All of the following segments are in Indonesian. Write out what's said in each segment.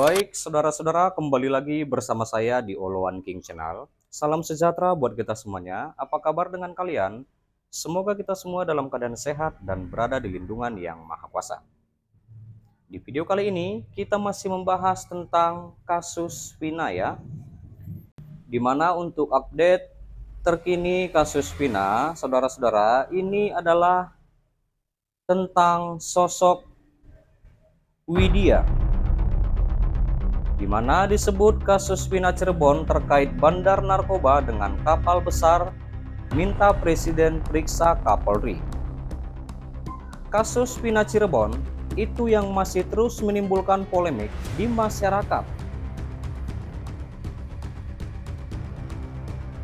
Baik, saudara-saudara, kembali lagi bersama saya di Oloan King Channel. Salam sejahtera buat kita semuanya. Apa kabar dengan kalian? Semoga kita semua dalam keadaan sehat dan berada di lindungan Yang Maha Kuasa. Di video kali ini, kita masih membahas tentang kasus Vina ya. Dimana untuk update terkini kasus Vina, saudara-saudara, ini adalah tentang sosok Widya, di mana disebut kasus Vina Cirebon terkait bandar narkoba dengan kapal besar minta Presiden periksa Kapolri. Kasus Vina Cirebon itu yang masih terus menimbulkan polemik di masyarakat.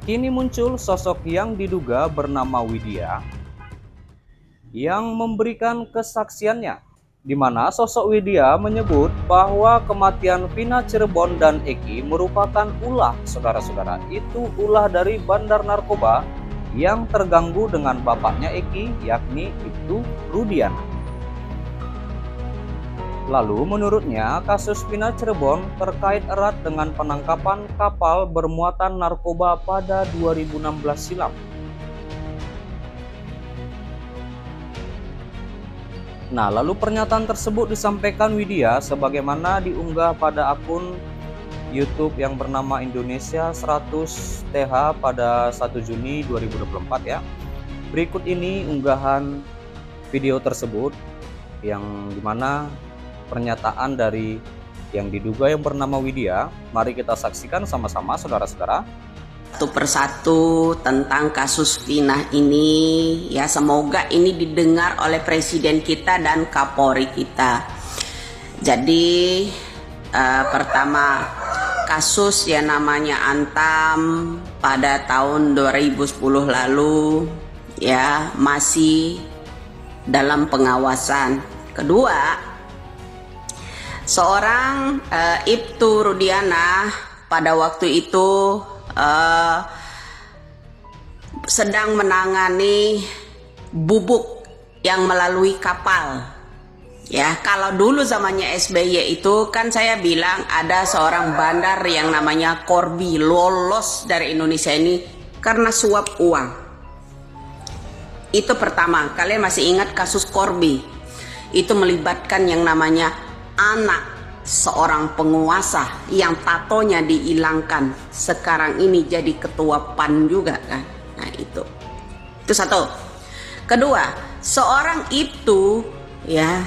Kini muncul sosok yang diduga bernama Widya yang memberikan kesaksiannya, di mana sosok Widya menyebut bahwa kematian Vina Cirebon dan Eki merupakan ulah, saudara-saudara. Itu ulah dari bandar narkoba yang terganggu dengan bapaknya Eki, yakni Ibtu Rudiana. Lalu menurutnya kasus Vina Cirebon terkait erat dengan penangkapan kapal bermuatan narkoba pada 2016 silam. Nah, lalu pernyataan tersebut disampaikan Widya sebagaimana diunggah pada akun YouTube yang bernama Indonesia 100 TH pada 1 Juni 2024 ya. Berikut ini unggahan video tersebut yang dimana pernyataan dari yang diduga yang bernama Widya. Mari kita saksikan sama-sama, saudara-saudara. Satu persatu tentang kasus Vina ini, ya semoga ini didengar oleh Presiden kita dan Kapolri kita. Jadi pertama, kasus yang namanya Antam pada tahun 2010 lalu ya masih dalam pengawasan. Kedua, seorang Ibtu Rudiana pada waktu itu sedang menangani bubuk yang melalui kapal. Ya, kalau dulu zamannya SBY itu kan saya bilang ada seorang bandar yang namanya Corby lolos dari Indonesia ini karena suap uang. Itu pertama, kalian masih ingat kasus Corby? Itu melibatkan yang namanya anak seorang penguasa yang tatonya dihilangkan, sekarang ini jadi ketua PAN juga kan. Nah itu satu. Kedua, seorang itu ya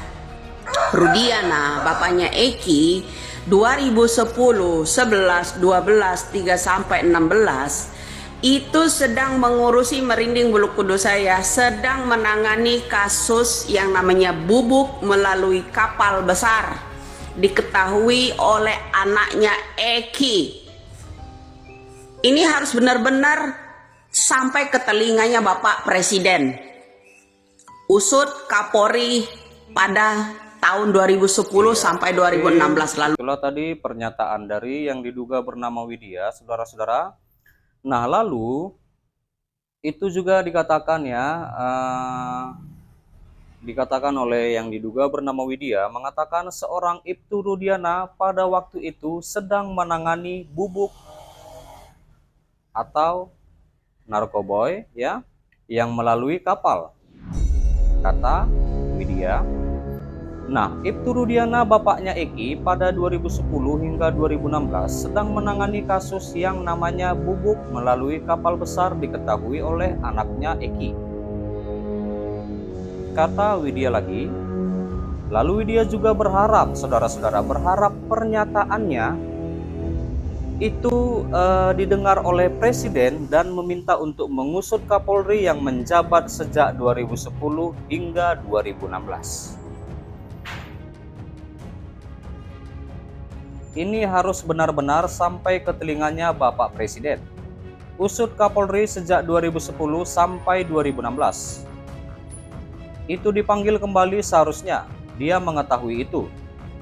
Rudiana, bapaknya Eki, 2010, 11, 12, 3 sampai 16 itu sedang mengurusi, merinding bulu kudus saya, sedang menangani kasus yang namanya bubuk melalui kapal besar, diketahui oleh anaknya Eki. Ini harus benar-benar sampai ke telinganya Bapak Presiden. Usut Kapolri pada tahun 2010 sampai 2016 lalu. Itulah tadi pernyataan dari yang diduga bernama Widya, saudara-saudara. Nah, lalu itu juga dikatakan ya, dikatakan oleh yang diduga bernama Widya, mengatakan seorang Ibtu Rudiana pada waktu itu sedang menangani bubuk atau narkoboy ya yang melalui kapal, kata Widya. Nah, Ibtu Rudiana bapaknya Eki pada 2010 hingga 2016 sedang menangani kasus yang namanya bubuk melalui kapal besar, diketahui oleh anaknya Eki, kata Widya lagi. Lalu Widya juga berharap, saudara-saudara, berharap pernyataannya itu didengar oleh Presiden dan meminta untuk mengusut Kapolri yang menjabat sejak 2010 hingga 2016. Ini harus benar-benar sampai ke telinganya Bapak Presiden. Usut Kapolri sejak 2010 sampai 2016. Itu dipanggil kembali seharusnya. Dia mengetahui itu.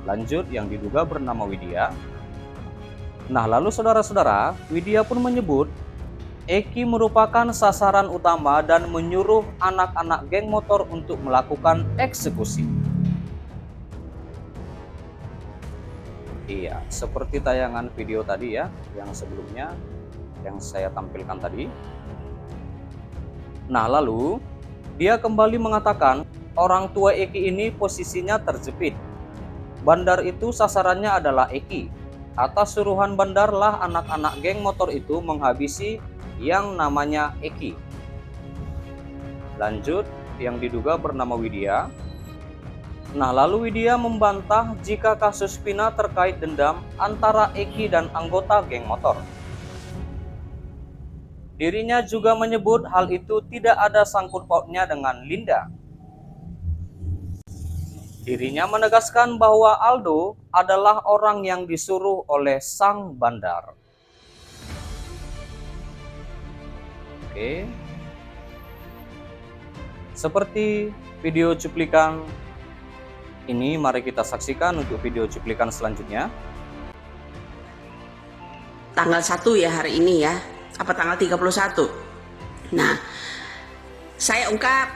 Lanjut yang diduga bernama Widya. Nah, lalu saudara-saudara, Widya pun menyebut Eki merupakan sasaran utama dan menyuruh anak-anak geng motor untuk melakukan eksekusi. Iya, seperti tayangan video tadi ya, yang sebelumnya yang saya tampilkan tadi. Nah, lalu dia kembali mengatakan orang tua Eki ini posisinya terjepit. Bandar itu sasarannya adalah Eki. Atas suruhan Bandar lah anak-anak geng motor itu menghabisi yang namanya Eki. Lanjut, yang diduga bernama Widya. Nah, lalu Widya membantah jika kasus Vina terkait dendam antara Eki dan anggota geng motor. Dirinya juga menyebut hal itu tidak ada sangkut pautnya dengan Linda. Dirinya menegaskan bahwa Aldo adalah orang yang disuruh oleh sang bandar. Oke. Seperti video cuplikan ini, mari kita saksikan untuk video cuplikan selanjutnya. Tanggal 1 ya hari ini ya, apa tanggal 31. Nah, saya ungkap,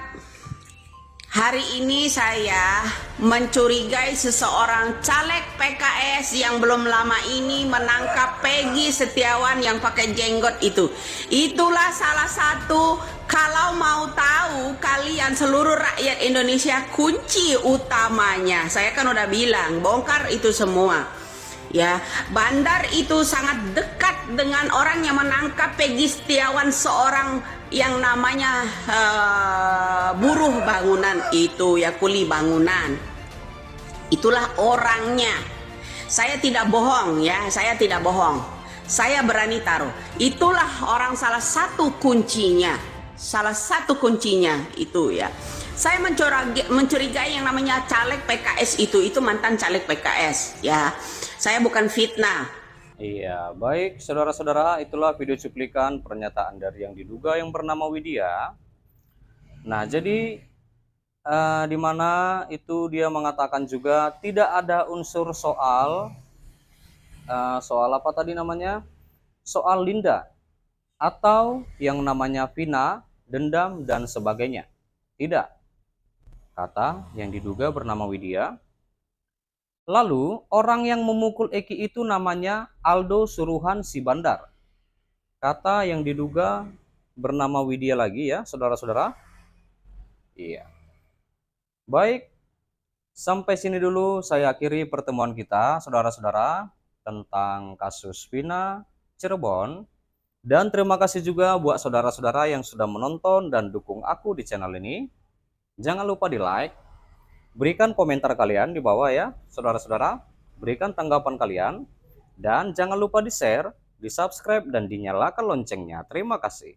hari ini saya mencurigai seseorang caleg PKS yang belum lama ini menangkap Peggy Setiawan yang pakai jenggot itu. Itulah salah satu, kalau mau tahu kalian seluruh rakyat Indonesia, kunci utamanya. Saya kan udah bilang, bongkar itu semua. Ya, Bandar itu sangat dekat dengan orang yang menangkap Peggy Setiawan, seorang yang namanya buruh bangunan itu ya, kuli bangunan. Itulah orangnya. Saya tidak bohong ya, saya tidak bohong. Saya berani taruh. Itulah orang, salah satu kuncinya. Salah satu kuncinya itu ya. Saya mencurigai yang namanya caleg PKS itu mantan caleg PKS ya. Saya bukan fitnah. Iya, baik saudara-saudara, itulah video cuplikan pernyataan dari yang diduga yang bernama Widya. Nah, jadi di mana itu dia mengatakan juga tidak ada unsur soal apa tadi namanya? Soal Linda atau yang namanya Vina, dendam dan sebagainya. Tidak, kata yang diduga bernama Widya. Lalu orang yang memukul Eki itu namanya Aldo suruhan si Bandar. Kata yang diduga bernama Widya lagi ya, saudara-saudara. Iya. Baik, sampai sini dulu saya akhiri pertemuan kita, saudara-saudara, tentang kasus Vina Cirebon. Dan terima kasih juga buat saudara-saudara yang sudah menonton dan dukung aku di channel ini. Jangan lupa di like, berikan komentar kalian di bawah ya, saudara-saudara. Berikan tanggapan kalian. Dan jangan lupa di share, di subscribe, dan dinyalakan loncengnya. Terima kasih.